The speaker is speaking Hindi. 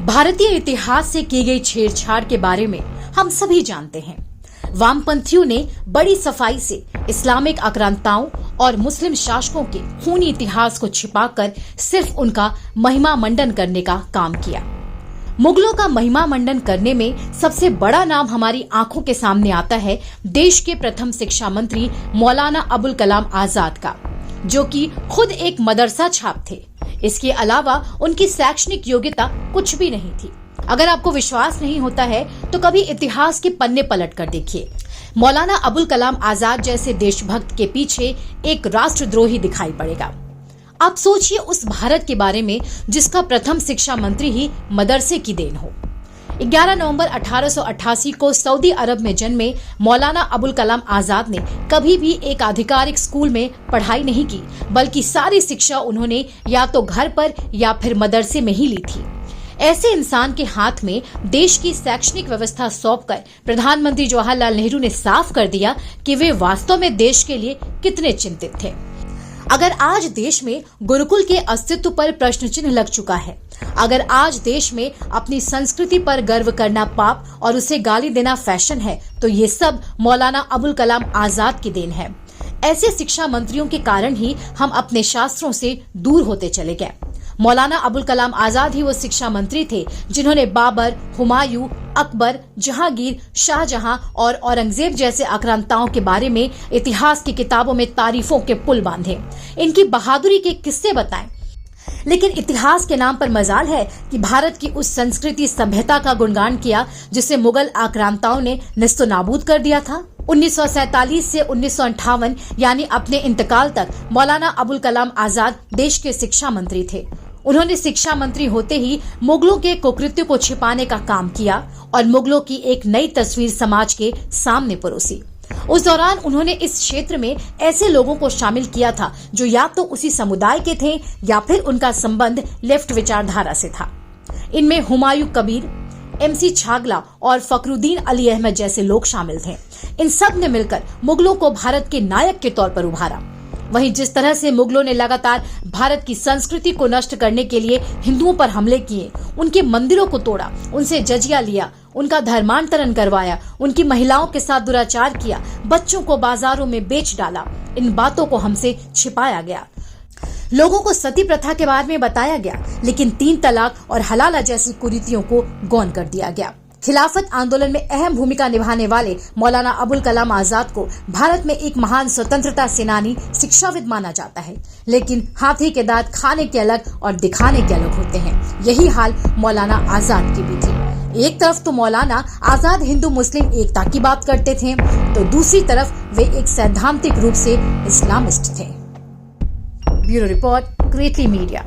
भारतीय इतिहास से की गई छेड़छाड़ के बारे में हम सभी जानते हैं। वामपंथियों ने बड़ी सफाई से इस्लामिक आक्रांताओं और मुस्लिम शासकों के खूनी इतिहास को छिपाकर सिर्फ उनका महिमा मंडन करने का काम किया। मुगलों का महिमा मंडन करने में सबसे बड़ा नाम हमारी आंखों के सामने आता है देश के प्रथम शिक्षा मंत्री मौलाना अबुल कलाम आजाद का, जो कि खुद एक मदरसा छाप थे। इसके अलावा उनकी शैक्षणिक योग्यता कुछ भी नहीं थी। अगर आपको विश्वास नहीं होता है तो कभी इतिहास के पन्ने पलट कर देखिए। मौलाना अबुल कलाम आजाद जैसे देशभक्त के पीछे एक राष्ट्रद्रोही दिखाई पड़ेगा। आप सोचिए उस भारत के बारे में जिसका प्रथम शिक्षा मंत्री ही मदरसे की देन हो। 11 नवंबर 1888 को सऊदी अरब में जन्मे मौलाना अबुल कलाम आजाद ने कभी भी एक आधिकारिक स्कूल में पढ़ाई नहीं की, बल्कि सारी शिक्षा उन्होंने या तो घर पर या फिर मदरसे में ही ली थी। ऐसे इंसान के हाथ में देश की शैक्षणिक व्यवस्था सौंपकर प्रधानमंत्री जवाहरलाल नेहरू ने साफ कर दिया कि वे वास्तव में देश के लिए कितने चिंतित थे। अगर आज देश में गुरुकुल के अस्तित्व पर प्रश्न चिन्ह लग चुका है, अगर आज देश में अपनी संस्कृति पर गर्व करना पाप और उसे गाली देना फैशन है, तो ये सब मौलाना अबुल कलाम आजाद की देन है। ऐसे शिक्षा मंत्रियों के कारण ही हम अपने शास्त्रों से दूर होते चले गए। मौलाना अबुल कलाम आजाद ही वो शिक्षा मंत्री थे जिन्होंने बाबर, हुमायूं, अकबर, जहांगीर, शाहजहां और औरंगजेब जैसे आक्रांताओं के बारे में इतिहास की किताबों में तारीफों के पुल बांधे, इनकी बहादुरी के किस्से बताएं। लेकिन इतिहास के नाम पर मजाल है कि भारत की उस संस्कृति सभ्यता का गुणगान किया जिसे मुगल आक्रांताओं ने निस्तनाबूद कर दिया था। 1947 से 1958 यानी अपने इंतकाल तक मौलाना अबुल कलाम आजाद देश के शिक्षा मंत्री थे। उन्होंने शिक्षा मंत्री होते ही मुगलों के कुकृत्यों को छिपाने का काम किया और मुगलों की एक नई तस्वीर समाज के सामने परोसी। उस दौरान उन्होंने इस क्षेत्र में ऐसे लोगों को शामिल किया था जो या तो उसी समुदाय के थे या फिर उनका संबंध लेफ्ट विचारधारा से था। इनमें हुमायूं कबीर, MC छागला और फखरुद्दीन अली अहमद जैसे लोग शामिल थे। इन सब ने मिलकर मुगलों को भारत के नायक के तौर पर उभारा। वहीं जिस तरह से मुगलों ने लगातार भारत की संस्कृति को नष्ट करने के लिए हिंदुओं पर हमले किए, उनके मंदिरों को तोड़ा, उनसे जजिया लिया, उनका धर्मांतरण करवाया, उनकी महिलाओं के साथ दुराचार किया, बच्चों को बाजारों में बेच डाला, इन बातों को हमसे छिपाया गया। लोगों को सती प्रथा के बारे में बताया गया, लेकिन 3 तलाक और हलाला जैसी कुरीतियों को गौन कर दिया गया। खिलाफत आंदोलन में अहम भूमिका निभाने वाले मौलाना अबुल कलाम आजाद को भारत में एक महान स्वतंत्रता सेनानी, शिक्षाविद माना जाता है। लेकिन हाथी के दांत खाने के अलग और दिखाने के अलग होते हैं। यही हाल मौलाना आजाद की भी थी। एक तरफ तो मौलाना आजाद हिंदू मुस्लिम एकता की बात करते थे, तो दूसरी तरफ वे एक सैद्धांतिक रूप से इस्लामिस्ट थे। Bureau report, Creately media.